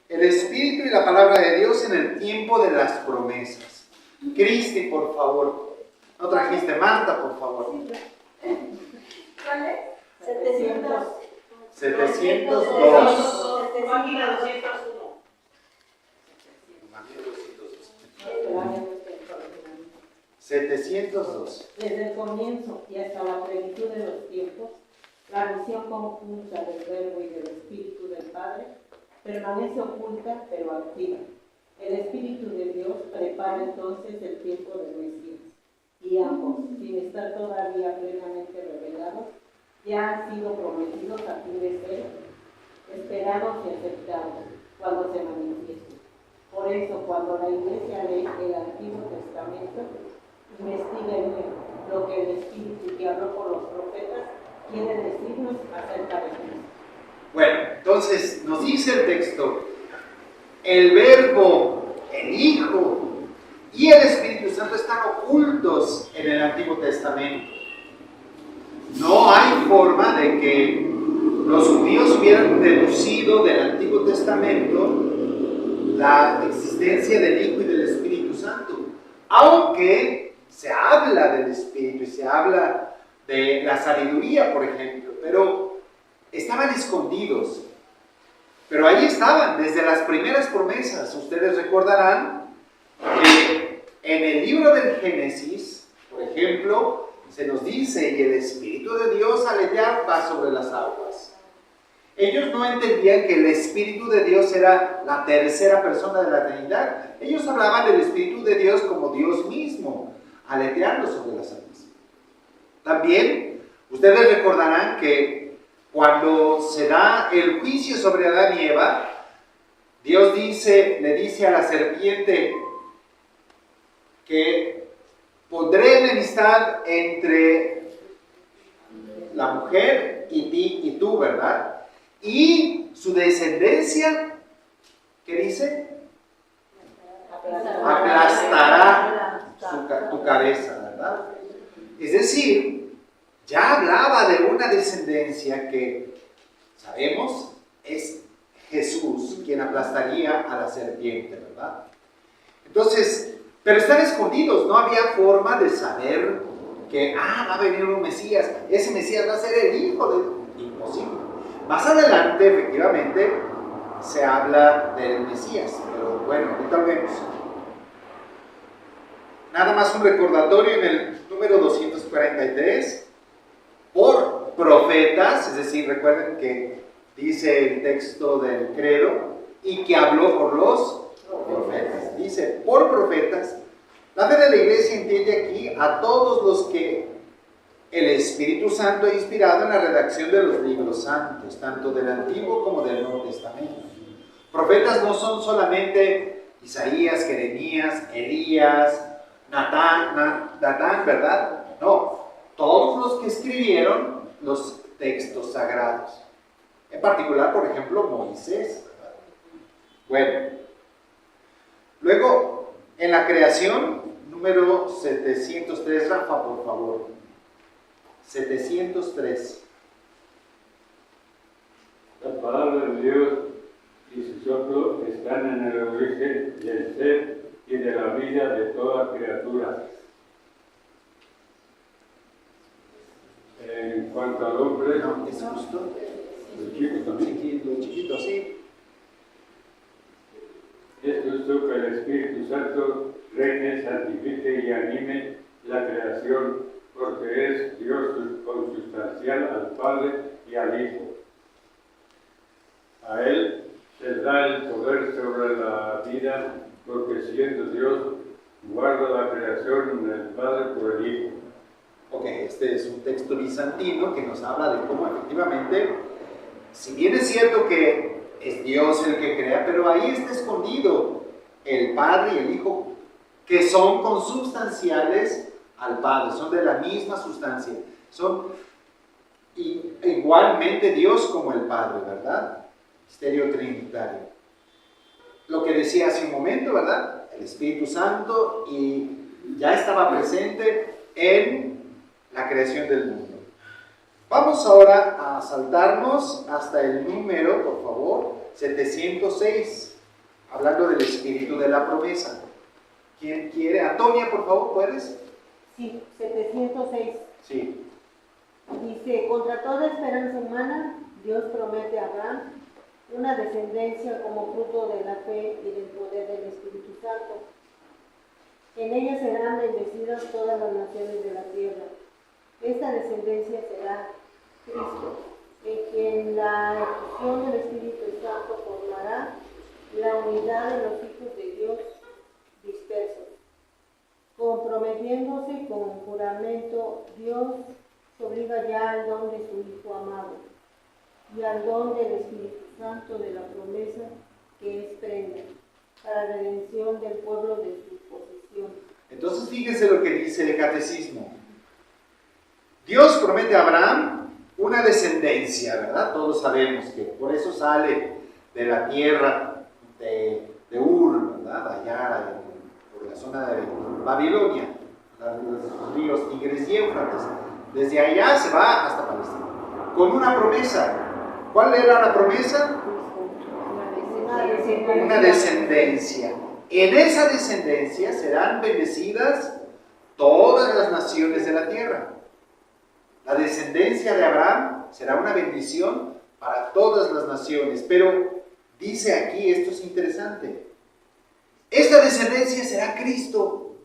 el Espíritu y la palabra de Dios en el tiempo de las promesas. Cristi, por favor. ¿No trajiste Marta, por favor? ¿Cuál es? 700. 702. Página 201. 702. Desde el comienzo y hasta la plenitud de los tiempos, la misión conjunta del Verbo y del Espíritu del Padre permanece oculta pero activa. El Espíritu de Dios prepara entonces el tiempo del Mesías, y ambos, sin estar todavía plenamente revelados, ya han sido prometidos a fin de ser esperados y aceptados cuando se manifiesten. Por eso, cuando la Iglesia lee el Antiguo Testamento, investiga en él lo que el Espíritu que habló por los profetas quiere decirnos acerca de Cristo. Bueno, entonces nos dice el texto, el Verbo, el Hijo y el Espíritu Santo están ocultos en el Antiguo Testamento. No hay forma de que los judíos hubieran deducido del Antiguo Testamento la existencia del Hijo y del Espíritu Santo, aunque se habla del Espíritu y se habla de la sabiduría, por ejemplo, pero estaban escondidos. Pero ahí estaban, desde las primeras promesas. Ustedes recordarán que en el libro del Génesis, por ejemplo, se nos dice, y el Espíritu de Dios aleteaba sobre las aguas. Ellos no entendían que el Espíritu de Dios era la tercera persona de la Trinidad. Ellos hablaban del Espíritu de Dios como Dios mismo, aleteando sobre las aguas. También, ustedes recordarán que cuando se da el juicio sobre Adán y Eva, Dios le dice a la serpiente que pondré enemistad entre la mujer y tú, ¿verdad? Y su descendencia, ¿qué dice? Aplastará tu cabeza, ¿verdad? Es decir, ya hablaba de una descendencia que, sabemos, es Jesús quien aplastaría a la serpiente, ¿verdad? Entonces, pero están escondidos, no había forma de saber que, va a venir un Mesías, ese Mesías va a ser el Hijo de... Imposible. Más adelante, efectivamente, se habla del Mesías, pero bueno, ahorita lo vemos. Nada más un recordatorio en el número 243, por profetas, es decir, recuerden que dice el texto del credo, y que habló por los profetas. Dice, por profetas. La fe de la Iglesia entiende aquí a todos los que el Espíritu Santo ha inspirado en la redacción de los libros santos, tanto del Antiguo como del Nuevo Testamento. Profetas no son solamente Isaías, Jeremías, Elías, Natán, ¿verdad? No, todos los que escribieron los textos sagrados. En particular, por ejemplo, Moisés, ¿verdad? Bueno, luego, en la creación, número 703, Rafa, por favor. 703. La palabra de Dios y su soplo están en el origen del ser y de la vida de toda criatura. En cuanto al hombre, No, es justo. el chico también. Chiquito, sí. Es justo que el Espíritu Santo reine, santifique y anime la creación, porque es Dios consustancial al Padre y al Hijo. A Él se da el poder sobre la vida, porque siendo Dios, guarda la creación del Padre por el Hijo. Ok, este es un texto bizantino que nos habla de cómo efectivamente, si bien es cierto que es Dios el que crea, pero ahí está escondido el Padre y el Hijo, que son consubstanciales al Padre, son de la misma sustancia, son igualmente Dios como el Padre, ¿verdad? Misterio trinitario. Lo que decía hace un momento, ¿verdad? El Espíritu Santo y ya estaba presente en la creación del mundo. Vamos ahora a saltarnos hasta el número, por favor, 706. hablando del espíritu de la promesa. ¿Quién quiere? Antonia, por favor, ¿puedes? Sí, 706. Sí. Dice, contra toda esperanza humana, Dios promete a Abraham una descendencia como fruto de la fe y del poder del Espíritu Santo. En ella serán bendecidas todas las naciones de la tierra. Esta descendencia será Cristo, en quien la efusión del Espíritu Santo formará la unidad de los hijos de Dios dispersos. Comprometiéndose con juramento, Dios obliga ya al don de su Hijo amado y al don del Espíritu Santo de la promesa que es prenda para redención del pueblo de su posesión. Entonces fíjense lo que dice el catecismo. Dios promete a Abraham una descendencia, ¿verdad? Todos sabemos que por eso sale de la tierra de Ur, ¿verdad? Allá por la zona de Babilonia, los ríos Tigris y Éufrates. Desde allá se va hasta Palestina, con una promesa. ¿Cuál era la promesa? Una descendencia. En esa descendencia serán bendecidas todas las naciones de la tierra. La descendencia de Abraham será una bendición para todas las naciones. Pero dice aquí, esto es interesante, esta descendencia será Cristo.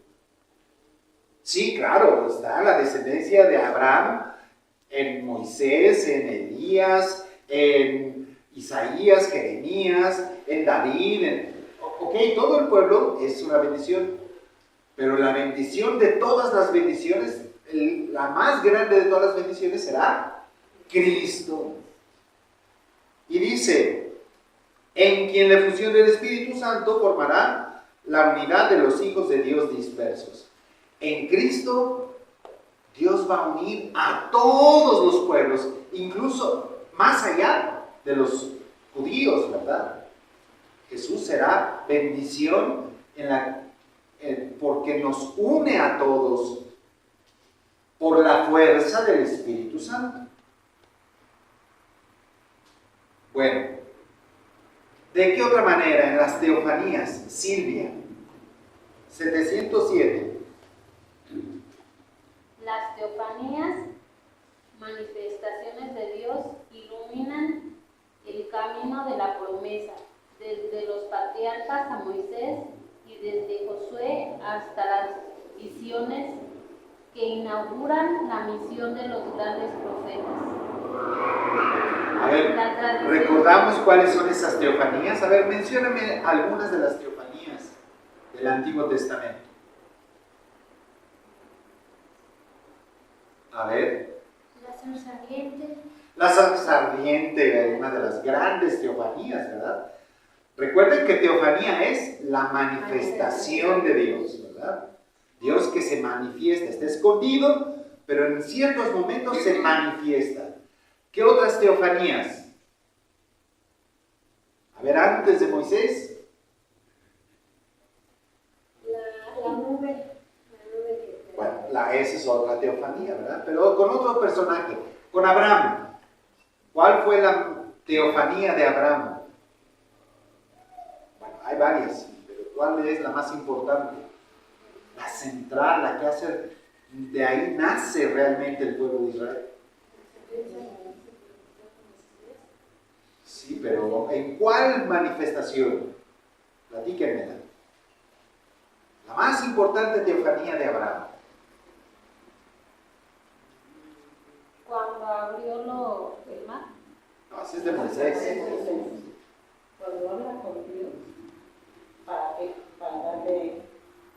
Sí, claro, está la descendencia de Abraham en Moisés, en Elías, en Isaías, Jeremías, en David, ok, todo el pueblo es una bendición, pero la bendición de todas las bendiciones, la más grande de todas las bendiciones será Cristo. Y dice, en quien la efusión del Espíritu Santo formará la unidad de los hijos de Dios dispersos. En Cristo, Dios va a unir a todos los pueblos, incluso más allá de los judíos, ¿verdad? Jesús será bendición porque nos une a todos por la fuerza del Espíritu Santo. Bueno, ¿de qué otra manera? En las teofanías, Silvia, 707. Las teofanías, manifestaciones de Dios, iluminan el camino de la promesa, desde los patriarcas a Moisés y desde Josué hasta las visiones que inauguran la misión de los grandes profetas. A ver, ¿recordamos cuáles son esas teofanías? A ver, mencióname algunas de las teofanías del Antiguo Testamento. A ver. La zarza ardiente. La zarza ardiente, una de las grandes teofanías, ¿verdad? Recuerden que teofanía es la manifestación de Dios, ¿verdad? Dios que se manifiesta, está escondido, pero en ciertos momentos se manifiesta. ¿Qué otras teofanías? A ver, antes de Moisés. La nube. Bueno, esa es otra teofanía, ¿verdad? Pero con otro personaje, con Abraham. ¿Cuál fue la teofanía de Abraham? Bueno, hay varias, pero ¿cuál es la más importante? La central, la que hace, de ahí nace realmente el pueblo de Israel. Sí, pero ¿en cuál manifestación? Platíquenmela. La más importante teofanía de Abraham. Cuando abrió el mar. No, ese es de Moisés. Cuando habla con Dios, para darle,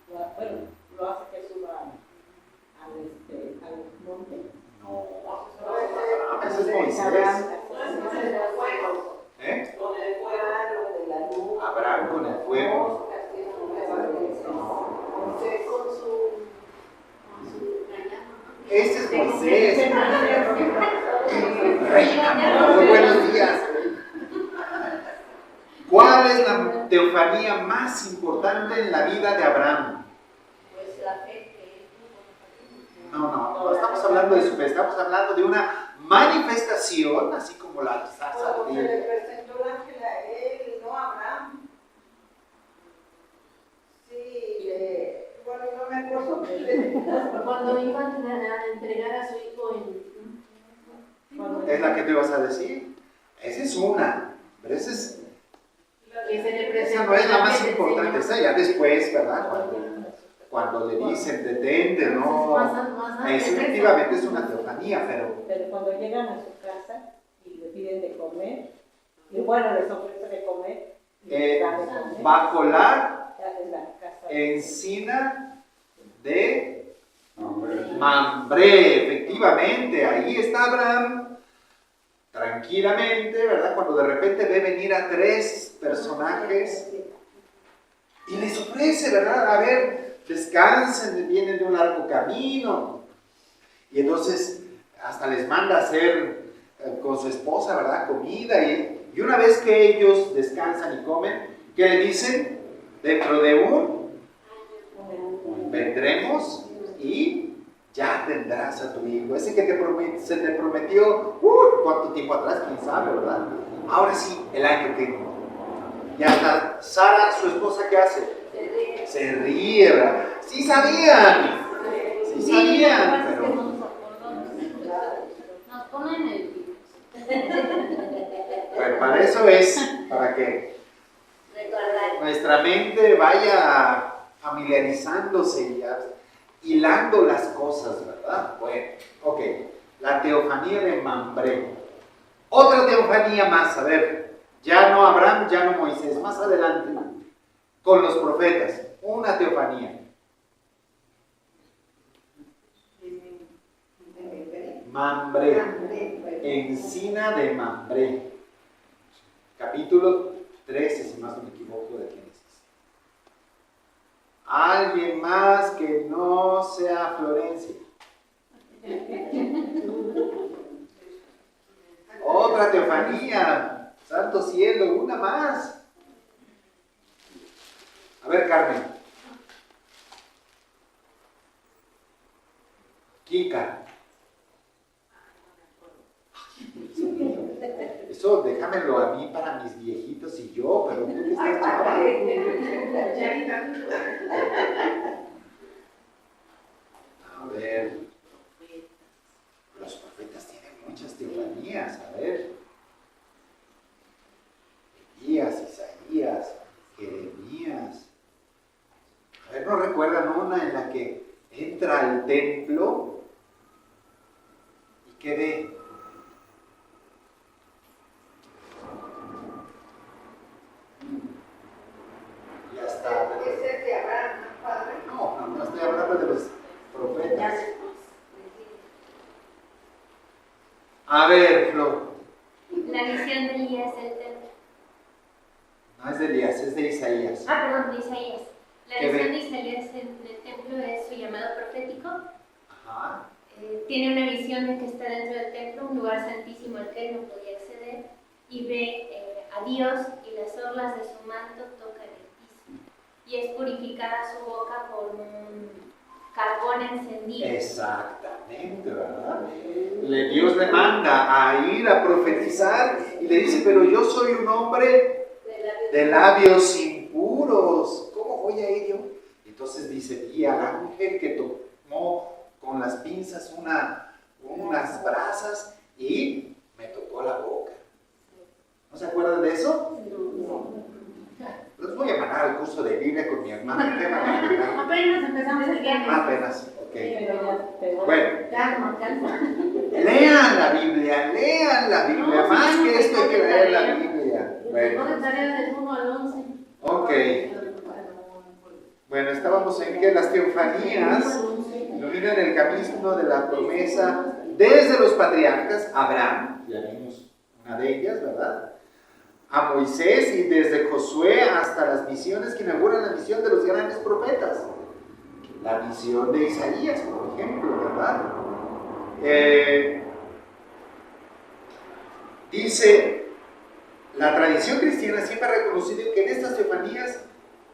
bueno, lo hace que suba al monte. No, ese es Moisés. ¿Eh? Con el fuego de la luz. Abraham con el fuego. Este es Moisés. Muy buenos días. ¿Cuál es la teofanía más importante en la vida de Abraham? Pues la fe que No estamos hablando de su fe, estamos hablando de una manifestación, así como la zarza Se le ardiente. presentó el ángel a él, no a Abraham. Cuando iban a entregar a su hijo Es la que te ibas a decir. Esa es una, pero esa no es la más importante. Esa ya después, ¿verdad? Cuando le dicen detente, no. Eso efectivamente es una teofanía, Pero cuando llegan a su casa y le piden de comer, y bueno, les ofrece de comer, bajo la es la casa encina de Mambré, efectivamente, ahí está Abraham, tranquilamente, ¿verdad? Cuando de repente ve venir a 3 personajes y les ofrece, ¿verdad? A ver, descansen, vienen de un largo camino. Y entonces hasta les manda a hacer con su esposa, ¿verdad? Comida. Y una vez que ellos descansan y comen, ¿qué le dicen? Dentro de vendremos y ya tendrás a tu hijo. Ese que se te prometió, ¿cuánto tiempo atrás? ¿Quién sabe, verdad? Ahora sí, el año que... Y hasta Sara, su esposa, ¿qué hace? Se ríe, ¿verdad? Sí sabían, pero... Nos ponen el... Bueno, para eso es, para que nuestra mente vaya familiarizándose y hilando las cosas, ¿verdad? Bueno, ok. La teofanía de Mambré. Otra teofanía más, a ver. Ya no Abraham, ya no Moisés. Más adelante, con los profetas. Una teofanía. Mambré. Encina de Mambré. Capítulo 13, si más no me equivoco, de Génesis. Alguien más que no sea Florencia. Otra teofanía. Santo cielo, una más. A ver, Carmen. Kika. Eso déjamelo a mí para mis viejitos y yo, pero tú que estás chava. A ver. Los profetas tienen muchas teofanías, a ver. Elías, Isaías, Jeremías. A ver, ¿no recuerdan una en la que entra al templo y qué ve? Ya está. No estoy hablando de los profetas. A ver, Flo. La visión de Elías del templo. No es de Elías, es de Isaías. Perdón, de Isaías. La ¿Qué visión ve? de Isaías del templo es su llamado profético. Ajá. Tiene una visión de que está dentro del templo, un lugar santísimo al que él no podía acceder, y ve a Dios y las orlas de su manto tocan el piso. Y es purificada su boca por un carbón encendido. Exactamente, ¿verdad? Dios le manda a ir a profetizar y le dice, pero yo soy un hombre de labios impuros. ¿Cómo voy a ir yo? Entonces dice, y al ángel que tomó con las pinzas unas brasas y me tocó la boca. ¿No se acuerdan de eso? Los voy a mandar al curso de Biblia con mi hermana. Apenas empezamos el día. Apenas, ok. pero Bueno, Calma. lean la Biblia. No, Más sí, que esto hay que leer la tarea. Biblia. Pongo Bueno, tarea del 1 al 11. ok. Bueno, estábamos en que las teofanías iluminan el camino de la promesa desde los patriarcas, Abraham, ya vimos una de ellas, ¿verdad? A Moisés y desde Josué hasta las misiones que inauguran la misión de los grandes profetas. La misión de Isaías, por ejemplo, ¿verdad? Dice, la tradición cristiana siempre ha reconocido que en estas teofanías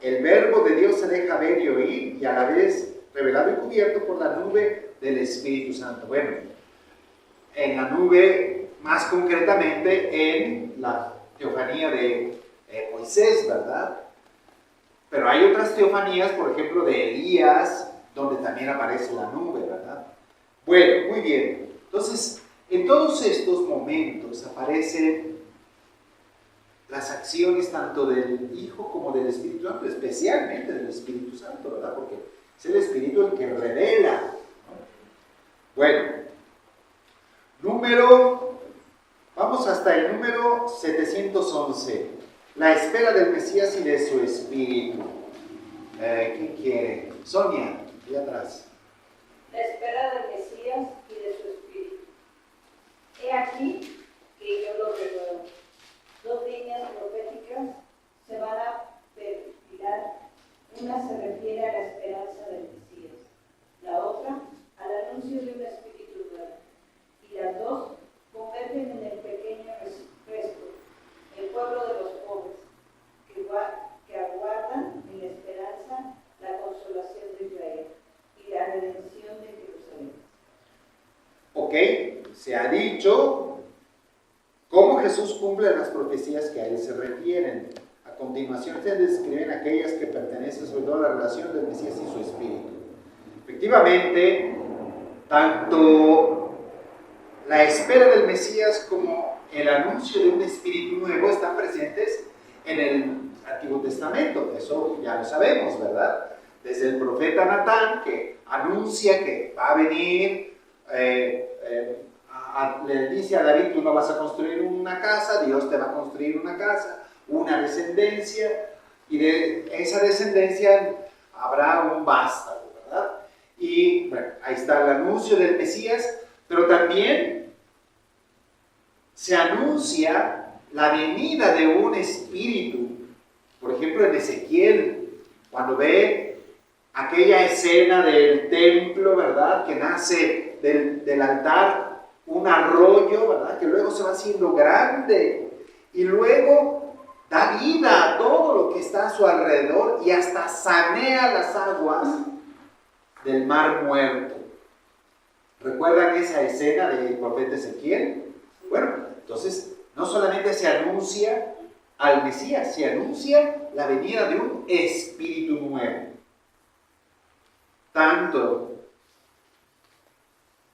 el verbo de Dios se deja ver y oír y a la vez revelado y cubierto por la nube del Espíritu Santo. Bueno, en la nube, más concretamente en la teofanía de Moisés, ¿verdad? Pero hay otras teofanías, por ejemplo, de Elías, donde también aparece la nube, ¿verdad? Bueno, muy bien. Entonces, en todos estos momentos aparecen las acciones tanto del Hijo como del Espíritu Santo, especialmente del Espíritu Santo, ¿verdad? Porque es el Espíritu el que revela, ¿no? Bueno, vamos hasta el número 711, la espera del Mesías y de su Espíritu. ¿Quién quiere? Sonia, ahí atrás. La espera del Mesías y de su Espíritu. He aquí que yo lo renuevo. 2 líneas proféticas se van a perfilar. Una se refiere a la esperanza del Mesías, la otra al anuncio de un Espíritu nuevo. Y las dos convergen en el pequeño resto, el pueblo de los pobres, que aguardan en la esperanza la consolación de Israel y la redención de Jerusalén. Ok, se ha dicho cómo Jesús cumple las profecías que a él se refieren. A continuación se describen aquellas que pertenecen sobre todo a la relación del Mesías y su Espíritu. Efectivamente, tanto la espera del Mesías como el anuncio de un Espíritu nuevo están presentes en el Antiguo Testamento. Eso ya lo sabemos, ¿verdad? Desde el profeta Natán, que anuncia que va a venir, le dice a David: tú no vas a construir una casa, Dios te va a construir una casa, una descendencia, y de esa descendencia habrá un vástago, ¿verdad? Y bueno, ahí está el anuncio del Mesías, pero también se anuncia la venida de un espíritu. Por ejemplo, en Ezequiel, cuando ve aquella escena del templo, ¿verdad?, que nace del altar un arroyo, ¿verdad?, que luego se va haciendo grande y luego da vida a todo lo que está a su alrededor y hasta sanea las aguas del mar muerto. ¿Recuerdan esa escena del profeta Ezequiel? Bueno, entonces no solamente se anuncia al Mesías, se anuncia la venida de un espíritu nuevo. Tanto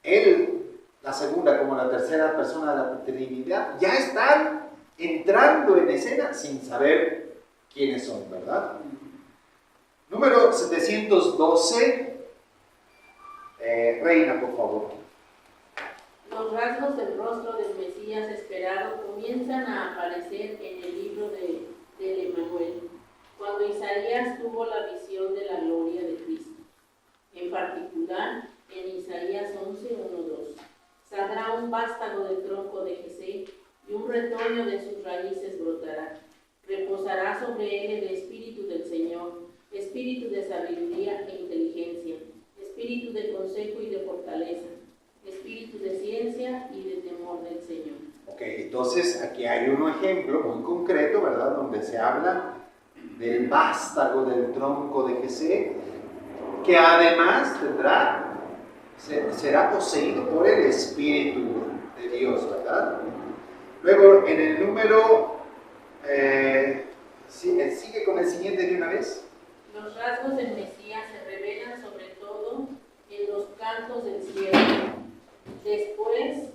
él, la segunda como la tercera persona de la Trinidad, ya están entrando en escena sin saber quiénes son, ¿verdad? Número 712. Reina, por favor. Los rasgos del rostro del Mesías esperado comienzan a aparecer en el libro del Emanuel, cuando Isaías tuvo la visión de la gloria de Cristo. En particular, en Isaías 11:1-2, saldrá un vástago del tronco de Jesé, y un retoño de sus raíces brotará. Reposará sobre él el espíritu del Señor, espíritu de sabiduría e inteligencia, espíritu de consejo y de fortaleza, espíritu de ciencia y de temor del Señor. Ok, entonces aquí hay un ejemplo muy concreto, ¿verdad?, donde se habla del vástago del tronco de Jesé, que además será poseído por el Espíritu de Dios, ¿verdad? Luego, en el número, sigue con el siguiente de una vez. Los rasgos del Mesías se revelan sobre todo en los cantos del cielo. Después,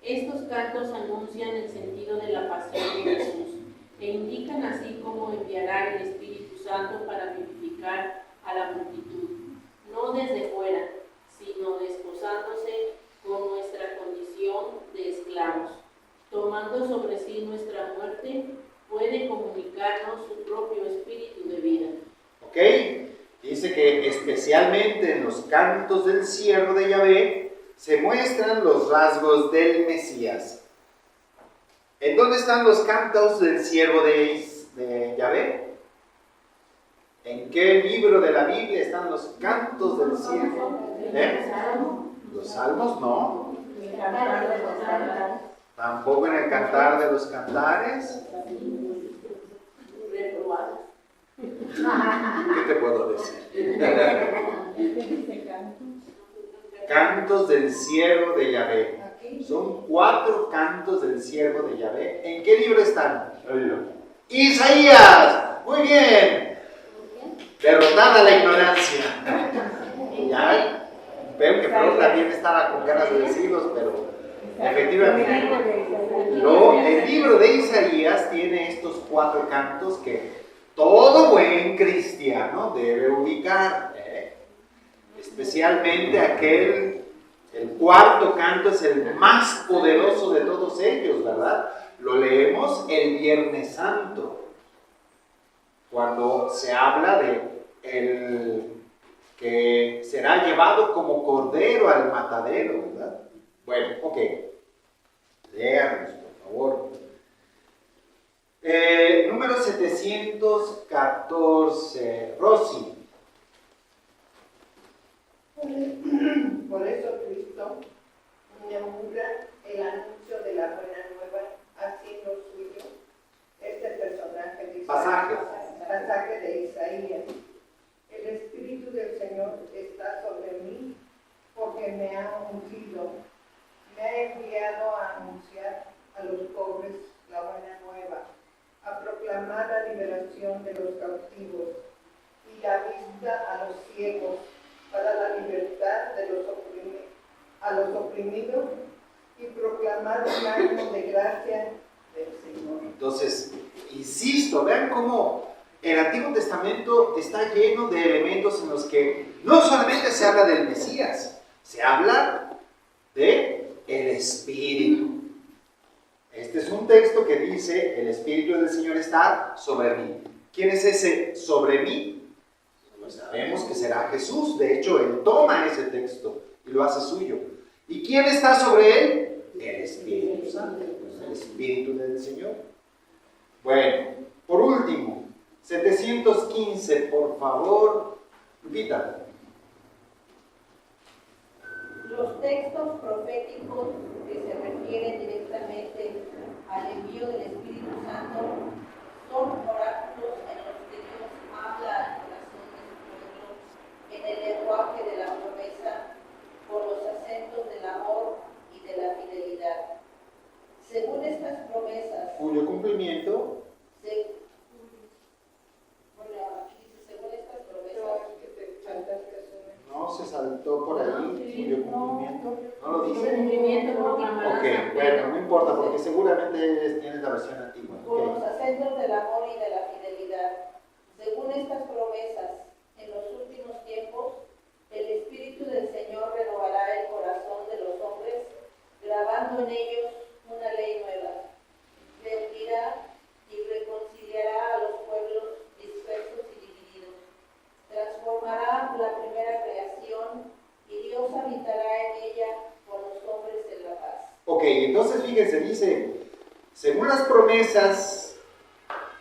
estos cantos anuncian el sentido de la pasión de Jesús e indican así cómo enviará el Espíritu Santo para vivificar a la multitud, no desde fuera, sino desposándose con nuestra condición de esclavos. Tomando sobre sí nuestra muerte, puede comunicarnos su propio espíritu de vida. Ok, dice que especialmente en los cantos del siervo de Yahvé se muestran los rasgos del Mesías. ¿En dónde están los cantos del siervo de Yahvé? ¿En qué libro de la Biblia están los cantos del siervo? ¿Los salmos? No. Tampoco en el cantar de los cantares. ¿Qué te puedo decir? Cantos del siervo de Yahvé. Son 4 cantos del siervo de Yahvé. ¿En qué libro están? Isaías. Muy bien. Derrotada la ignorancia. Ya, veo que Flor también estaba con ganas de decirlos, pero efectivamente. El libro de Isaías tiene estos 4 cantos que todo buen cristiano debe ubicar. Especialmente el 4º canto es el más poderoso de todos ellos, ¿verdad? Lo leemos el Viernes Santo, cuando se habla de el que será llevado como cordero al matadero, ¿verdad? Bueno, ok. Léanos, por favor. Número 714, Rosy. Por eso Cristo inaugura el anuncio de la buena nueva haciendo suyo este personaje de pasaje de Isaías. El Espíritu del Señor está sobre mí porque me ha ungido, me ha enviado a anunciar a los pobres la buena nueva, a proclamar la liberación de los cautivos y la vista a los ciegos, para la libertad de a los oprimidos y proclamar un año de gracia del Señor. Entonces, insisto, vean cómo el Antiguo Testamento está lleno de elementos en los que no solamente se habla del Mesías, se habla de el Espíritu. Este es un texto que dice, el Espíritu del Señor está sobre mí. ¿Quién es ese sobre mí? Pues sabemos que será Jesús. De hecho, Él toma ese texto y lo hace suyo. ¿Y quién está sobre Él? El Espíritu Santo, el Espíritu del Señor. Bueno, por último, 715, por favor, Lupita. Los textos proféticos que se refieren directamente al envío del Espíritu Santo son oráculos en los que Dios habla al corazón de su pueblo en el lenguaje de la promesa, con los acentos del amor y de la fidelidad. Según estas promesas, Cuyo cumplimiento. Según estas promesas, No se saltó por ahí. Cuyo cumplimiento. ¿No lo dice? Cumplimiento proclamará. Ok, bueno, no importa, porque seguramente tienes la versión antigua. con los Okay. acentos del amor y de la fidelidad. Según estas promesas, en los últimos tiempos, el Espíritu del Señor renovará el corazón de los hombres, grabando en ellos una ley nueva. Reunirá y reconciliará a los pueblos dispersos y divididos. Transformará la primera creación y Dios habitará en ella con los hombres en la paz. Ok, entonces fíjense, dice, según las promesas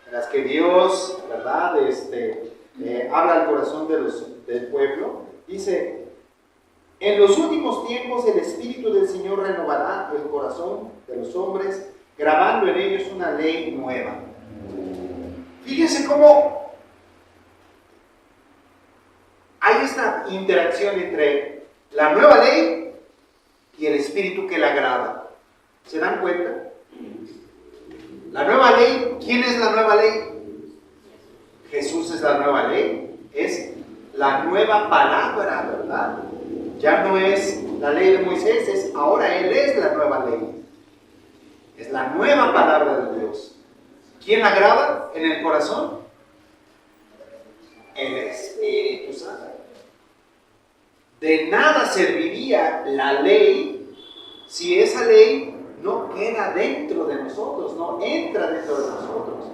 en las que Dios, ¿verdad? Habla al corazón del pueblo, dice, en los últimos tiempos el Espíritu del Señor renovará el corazón de los hombres, grabando en ellos una ley nueva. Fíjense cómo hay esta interacción entre la nueva ley y el Espíritu que la graba. ¿Se dan cuenta? La nueva ley, ¿quién es la nueva ley? Jesús es la nueva ley, es la nueva palabra, ¿verdad? Ya no es la ley de Moisés, ahora Él es la nueva ley. Es la nueva palabra de Dios. ¿Quién la graba en el corazón? El Espíritu Santo. De nada serviría la ley si esa ley no queda dentro de nosotros, no entra dentro de nosotros.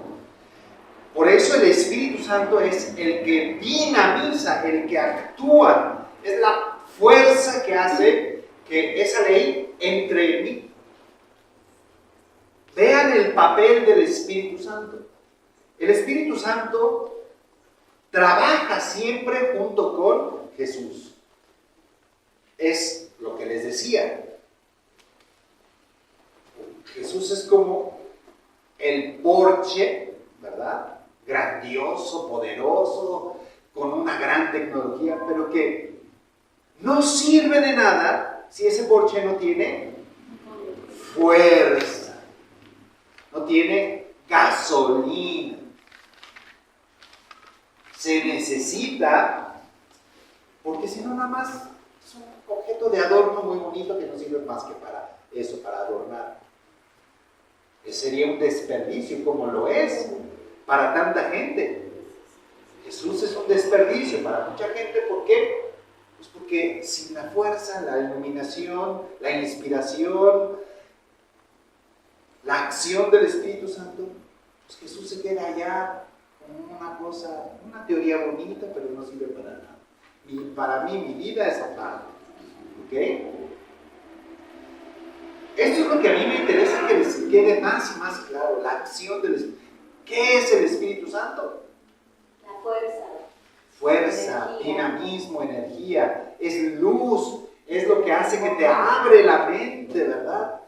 Por eso el Espíritu Santo es el que dinamiza, el que actúa, es la fuerza que hace que esa ley entre en mí. Vean el papel del Espíritu Santo. El Espíritu Santo trabaja siempre junto con Jesús. Es lo que les decía. Jesús es como el porche, ¿verdad? Grandioso, poderoso, con una gran tecnología, pero que no sirve de nada si ese porche no tiene fuerza, no tiene gasolina. se necesita, porque si no nada más es un objeto de adorno muy bonito que no sirve más que para eso, para adornar. Sería un desperdicio, como lo es para tanta gente. Jesús es un desperdicio para mucha gente. ¿Por qué? Pues porque sin la fuerza, la iluminación, la inspiración, la acción del Espíritu Santo, pues Jesús se queda allá como una cosa, una teoría bonita, pero no sirve para nada. Y para mí, mi vida es aparte. ¿Ok? Esto es lo que a mí me interesa que les quede más y más claro, la acción del Espíritu. ¿Qué es el Espíritu Santo? La fuerza. Fuerza, Energía. Dinamismo, energía, es luz, es lo que hace que te abre la mente, ¿verdad?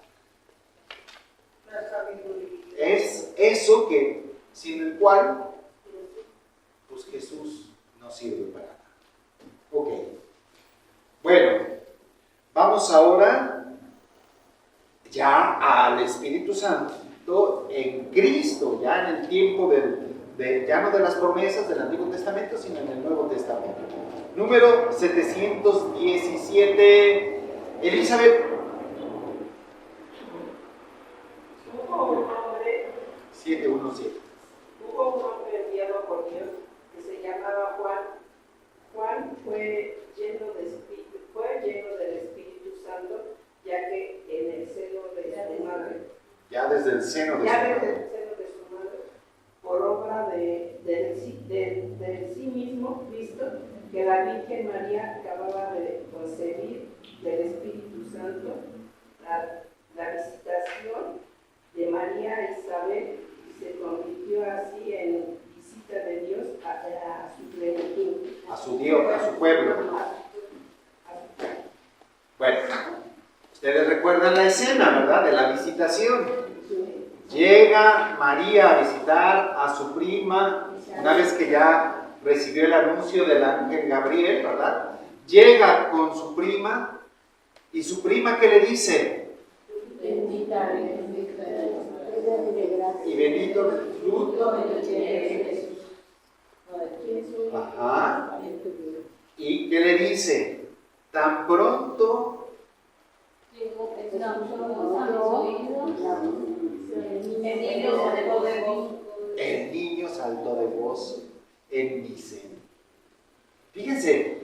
La sabiduría. Es eso que, sin el cual, pues Jesús no sirve para nada. Ok. Bueno, vamos ahora ya al Espíritu Santo en Cristo, ya en el tiempo ya no de las promesas del Antiguo Testamento, sino en el Nuevo Testamento. Número 717. Elizabeth. Hubo un hombre 717. enviado por Dios que se llamaba Juan. Juan fue lleno del Espíritu Santo, ya que en el seno de su madre, Ya desde el seno de su madre. por obra del sí mismo Cristo, que la Virgen María acababa de concebir del Espíritu Santo, la visitación de María a Isabel se convirtió así en visita de Dios a su plenitud. A su Dios, a su pueblo. Bueno, ustedes recuerdan la escena, ¿verdad? De la visitación. Llega María a visitar a su prima, una vez que ya recibió el anuncio del ángel Gabriel, ¿verdad? Llega con su prima, y su prima, ¿qué le dice? Bendita eres, Y bendito el fruto. Ajá. ¿Y qué le dice? Tan pronto Llegó escuchamos a mis oídos. el niño saltó de voz en mi seno. Fíjense,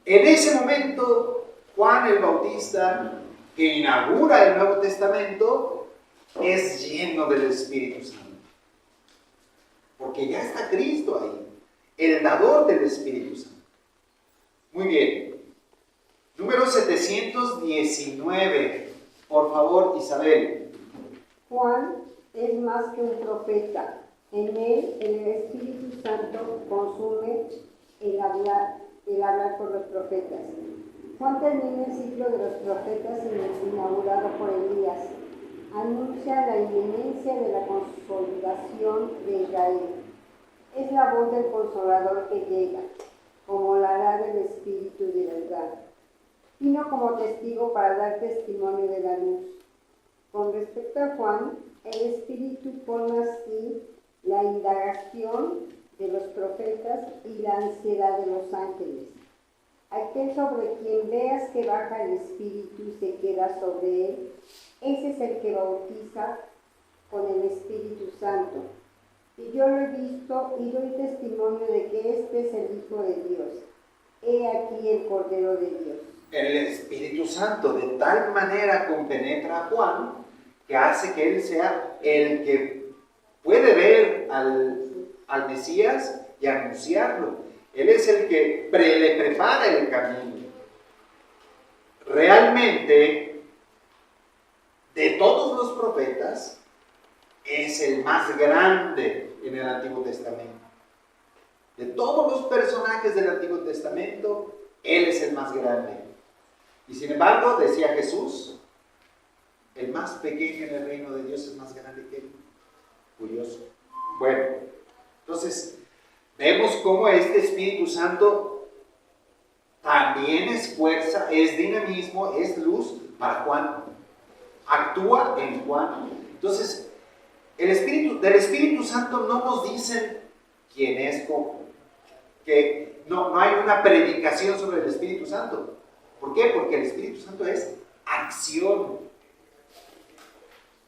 en ese momento, Juan el Bautista, que inaugura el Nuevo Testamento, es lleno del Espíritu Santo. Porque ya está Cristo ahí, el dador del Espíritu Santo. Muy bien. Número 719. Por favor, Isabel. Juan es más que un profeta. En él el Espíritu Santo consume el hablar por los profetas. Juan termina el ciclo de los profetas inaugurado por Elías. Anuncia la inminencia de la consolidación de Israel. Es la voz del Consolador que llega, como la hará del Espíritu de verdad. Vino como testigo para dar testimonio de la luz. Con respecto a Juan, el Espíritu pone así la indagación de los profetas y la ansiedad de los ángeles. Aquel sobre quien veas que baja el Espíritu y se queda sobre él, ese es el que bautiza con el Espíritu Santo. Y yo lo he visto y doy testimonio de que este es el Hijo de Dios. He aquí el Cordero de Dios. El Espíritu Santo de tal manera compenetra a Juan que hace que él sea el que puede ver al Mesías y anunciarlo. Él es el que le prepara el camino. Realmente, de todos los profetas, es el más grande en el Antiguo Testamento. De todos los personajes del Antiguo Testamento, él es el más grande. Y sin embargo, decía Jesús, el más pequeño en el reino de Dios es más grande que él. Curioso. Bueno, entonces vemos cómo este Espíritu Santo también es fuerza, es dinamismo, es luz para Juan. Actúa en Juan. Entonces, del Espíritu Santo no nos dicen quién es, que no hay una predicación sobre el Espíritu Santo. ¿Por qué? Porque el Espíritu Santo es acción.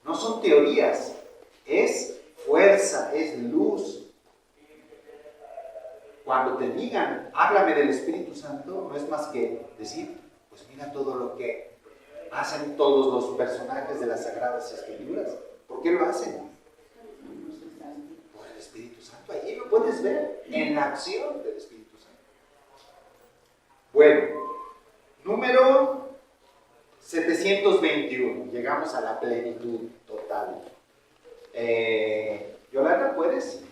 No son teorías, es fuerza, es luz. Cuando te digan, háblame del Espíritu Santo, no es más que decir, pues mira todo lo que hacen todos los personajes de las Sagradas Escrituras. ¿Por qué lo hacen? Por el Espíritu Santo. Allí lo puedes ver en la acción del Espíritu Santo. Bueno, número 721. Llegamos a la plenitud total. Yolanda, ¿puedes?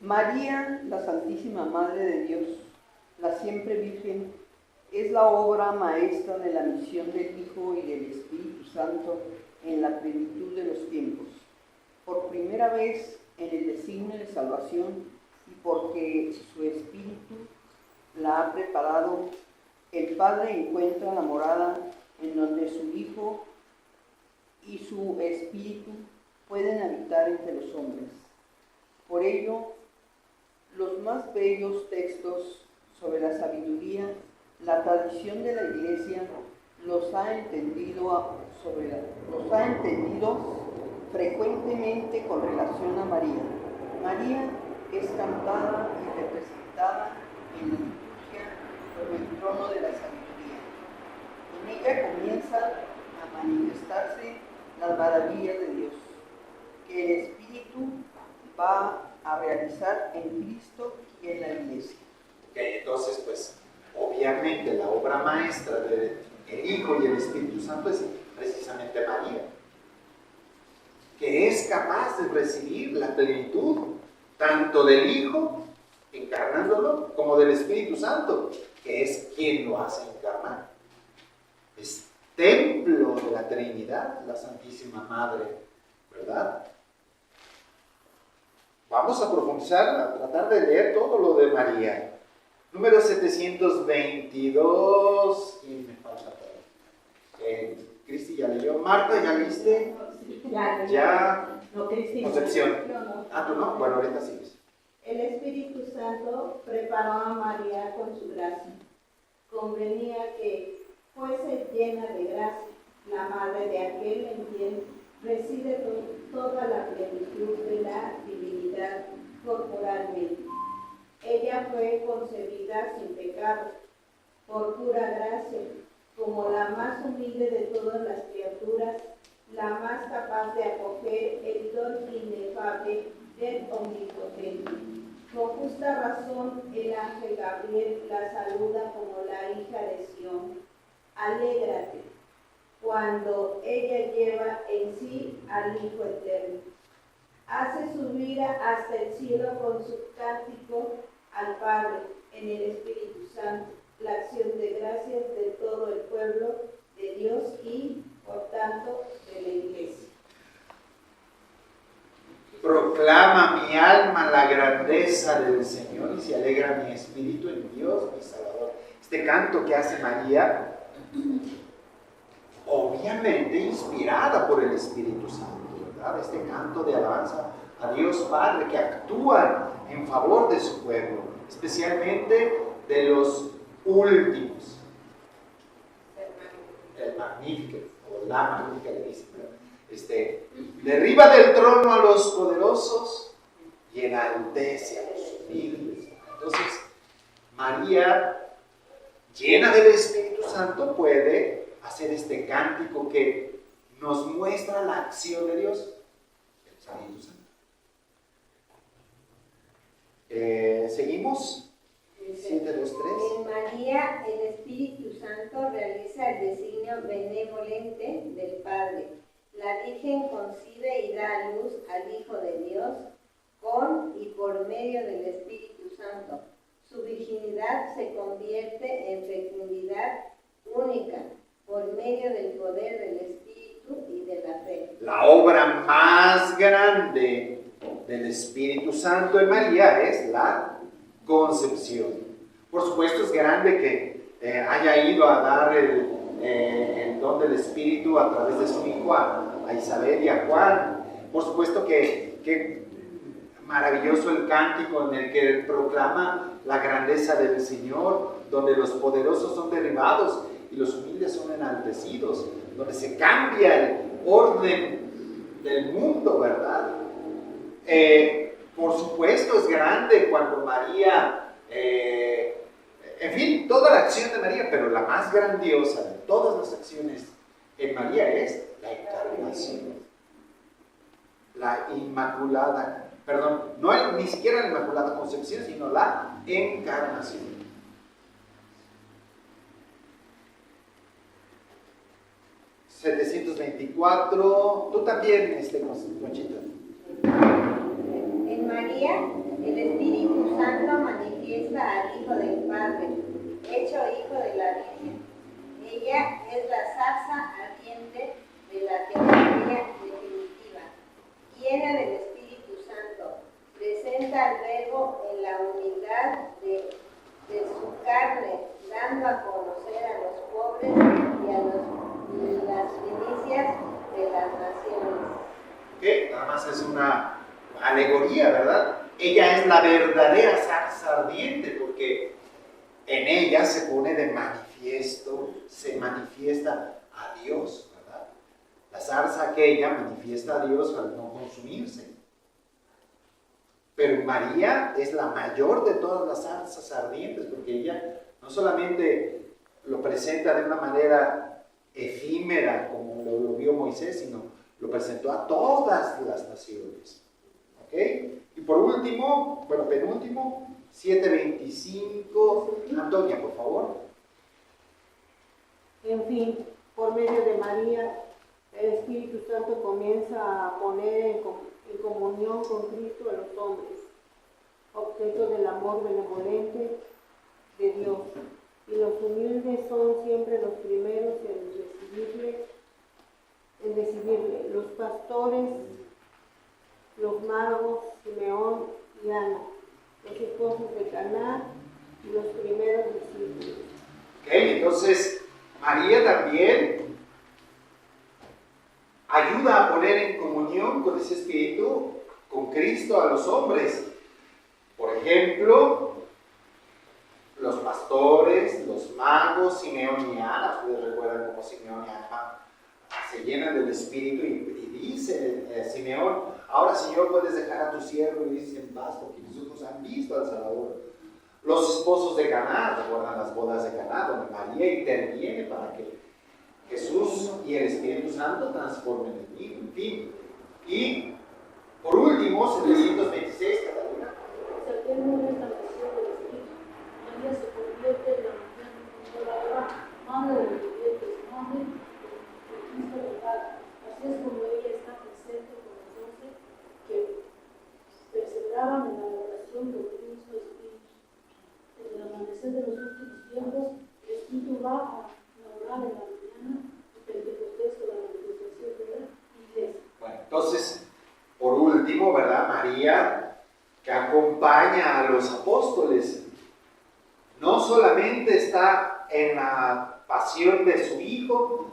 María, la Santísima Madre de Dios, la siempre Virgen, es la obra maestra de la misión del Hijo y del Espíritu Santo en la plenitud de los tiempos. Por primera vez en el designio de salvación y porque su Espíritu la ha preparado, el Padre encuentra la morada en donde su Hijo y su Espíritu pueden habitar entre los hombres. Por ello, los más bellos textos sobre la sabiduría, la tradición de la Iglesia los ha entendido frecuentemente con relación a María. María es cantada y representada en la liturgia sobre el trono de la sabiduría. En ella comienzan a manifestarse las maravillas de Dios, que el Espíritu va a realizar en Cristo y en la Iglesia. Okay, entonces, pues, obviamente la obra maestra del Hijo y el Espíritu Santo es precisamente María, que es capaz de recibir la plenitud tanto del Hijo, encarnándolo, como del Espíritu Santo, que es quien lo hace encarnar. Es templo de la Trinidad, la Santísima Madre, ¿verdad? Vamos a profundizar, a tratar de leer todo lo de María. Número 722, y me falta todo. Cristi ya leyó. Marta, ¿ya leíste? Ya. No, Cristi. Concepción. No. Ah, ¿tú no? Bueno, ahorita sigues. El Espíritu Santo preparó a María con su gracia. Convenía que fuese llena de gracia, la madre de aquel en quien reside toda la plenitud de la divinidad corporalmente. Ella fue concebida sin pecado, por pura gracia, como la más humilde de todas las criaturas, la más capaz de acoger el don inefable del Omnipotente. Con justa razón, el ángel Gabriel la saluda como la hija de Sión. Alégrate, cuando ella lleva en sí al Hijo Eterno. Hace subir hasta el cielo con su cántico al Padre en el Espíritu Santo, la acción de gracias de todo el pueblo de Dios y, por tanto, de la Iglesia. Proclama mi alma la grandeza del Señor y se alegra mi espíritu en Dios, mi Salvador. Este canto que hace María, obviamente inspirada por el Espíritu Santo, ¿verdad? Este canto de alabanza a Dios Padre que actúa en favor de su pueblo, especialmente de los últimos. El Magnificat, o la Magnificat le dice, derriba del trono a los poderosos y enaltece a los humildes. Entonces, María, llena del Espíritu Santo, puede hacer este cántico que nos muestra la acción de Dios, el Espíritu Santo. Seguimos. 7, 2, 3. En María, el Espíritu Santo realiza el designio benevolente del Padre. La Virgen concibe y da a luz al Hijo de Dios con y por medio del Espíritu Santo. Su virginidad se convierte en fecundidad única por medio del poder del Espíritu y de la fe. La obra más grande del Espíritu Santo en María es la concepción. Por supuesto es grande que haya ido a dar el don del Espíritu a través de su hijo a Isabel y a Juan. Por supuesto que maravilloso el cántico en el que proclama la grandeza del Señor, donde los poderosos son derribados y los humildes son enaltecidos, donde se cambia el orden del mundo, ¿verdad? Por supuesto es grande cuando María, en fin, toda la acción de María, pero la más grandiosa de todas las acciones en María es la encarnación, la inmaculada, perdón, no ni siquiera la inmaculada concepción, sino la encarnación. ...724... Tú también, Conchita. En María, el Espíritu Santo manifiesta al Hijo del Padre, hecho Hijo de la Virgen. Ella es la zarza ardiente de la teología definitiva, llena del Espíritu Santo. Presenta al Verbo en la humildad de su carne, dando a conocer a los pobres y a las primicias de las naciones. Que nada más es una alegoría, ¿verdad? Ella es la verdadera zarza ardiente, porque en ella se pone de manifiesto, se manifiesta a Dios, ¿verdad? La zarza aquella manifiesta a Dios al no consumirse. Pero María es la mayor de todas las zarzas ardientes, porque ella no solamente lo presenta de una manera efímera, como lo vio Moisés, sino lo presentó a todas las naciones. ¿Ok? Y por último, bueno, penúltimo, 725, Antonia, por favor. En fin, por medio de María, el Espíritu Santo comienza a poner en comunión con Cristo a los hombres, objeto del amor benevolente de Dios. Y los humildes son siempre los primeros en recibirle. Los pastores, los magos, Simeón y Ana, los esposos de Caná y los primeros discípulos. Ok, entonces María también ayuda a poner en comunión con ese Espíritu, con Cristo, a los hombres. Por ejemplo, los pastores, los magos, Simeón y Ana. Ustedes recuerdan cómo Simeón y Ana se llenan del Espíritu y dice Simeón: ahora, Señor, puedes dejar a tu siervo y irse en paz, porque nosotros han visto al Salvador. Los esposos de Caná, recuerdan las bodas de Caná, donde María interviene para que Jesús y el Espíritu Santo transformen el vino, en fin. Y por último, 726, Catalina. María se convierte en la mujer de la hora, madre de los vivientes, madre de Cristo local. Así es como ella está presente con los 12 que perseveraban en la oración por el mismo Espíritu. Desde el amanecer de los últimos tiempos, el Espíritu va a laborar en la mañana y Pentecostés con la manifestación de la iglesia. Bueno, entonces, por último, ¿verdad? María, que acompaña a los apóstoles. No solamente está en la pasión de su Hijo,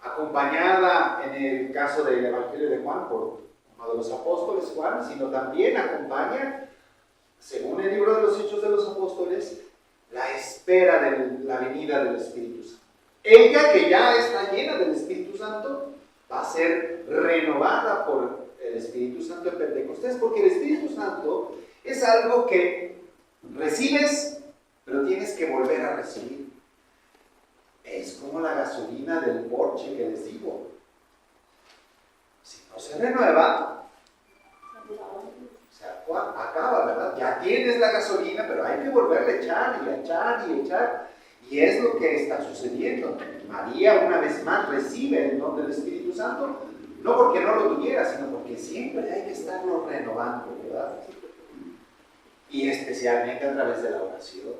acompañada en el caso del Evangelio de Juan por uno de los apóstoles, Juan, sino también acompaña, según el libro de los Hechos de los Apóstoles, la espera de la venida del Espíritu Santo. Ella, que ya está llena del Espíritu Santo, va a ser renovada por el Espíritu Santo en Pentecostés, porque el Espíritu Santo es algo que recibes, pero tienes que volver a recibir. Es como la gasolina del Porsche que les digo. Si no se renueva, se acaba, ¿verdad? Ya tienes la gasolina, pero hay que volverle a echar y a echar y a echar. Y es lo que está sucediendo. María, una vez más, recibe el don del Espíritu Santo, no porque no lo tuviera, sino porque siempre hay que estarlo renovando, ¿verdad? Y especialmente a través de la oración.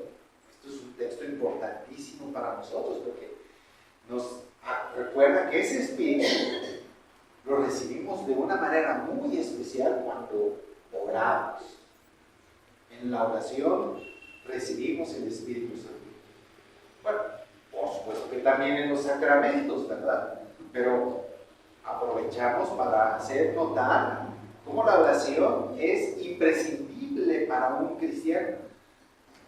Esto es un texto importantísimo para nosotros, porque nos recuerda que ese Espíritu lo recibimos de una manera muy especial cuando oramos. En la oración recibimos el Espíritu Santo. Bueno, por supuesto que también en los sacramentos, ¿verdad? Pero aprovechamos para hacer notar cómo la oración es imprescindible para un cristiano.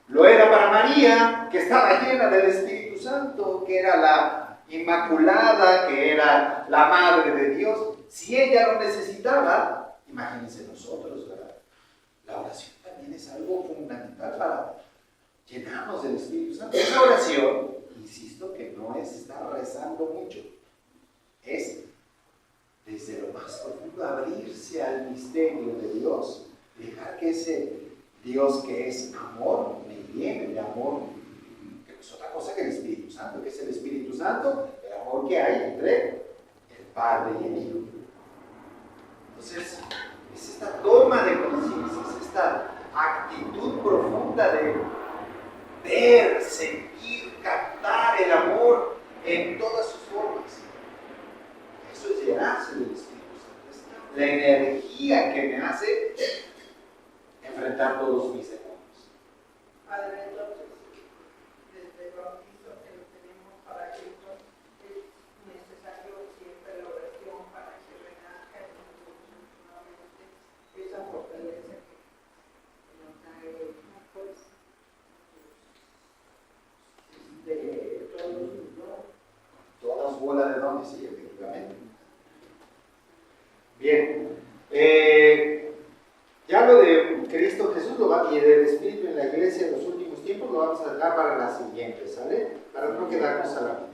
Lo era para María, que estaba llena del Espíritu Santo, que era la Inmaculada, que era la Madre de Dios. Si ella lo necesitaba, imagínense nosotros, ¿verdad? La oración también es algo fundamental para llenarnos del Espíritu Santo. Esa oración, insisto, que no es estar rezando mucho, es desde lo más profundo abrirse al misterio de Dios, dejar que ese Dios que es amor me llene de amor, que no es otra cosa que el Espíritu Santo, que es el Espíritu Santo, el amor que hay entre el Padre y el Hijo. Entonces, es esta toma de conciencia, es esta actitud profunda de ver, sentir, captar el amor en todas sus formas. Eso es llenarse del Espíritu Santo, es la energía que me hace enfrentar todos mis demonios. Padre, entonces, desde el bautizo que lo tenemos para Cristo, es necesario siempre la oración para que renazca y nuevamente esa fortaleza que nos da el fuerza de todos los dones. Todas bolas de dones, sí, efectivamente. Bien. Ya lo de Cristo Jesús y del Espíritu en la iglesia en los últimos tiempos lo vamos a dejar para la siguiente, ¿sale? Para no quedarnos a la mitad.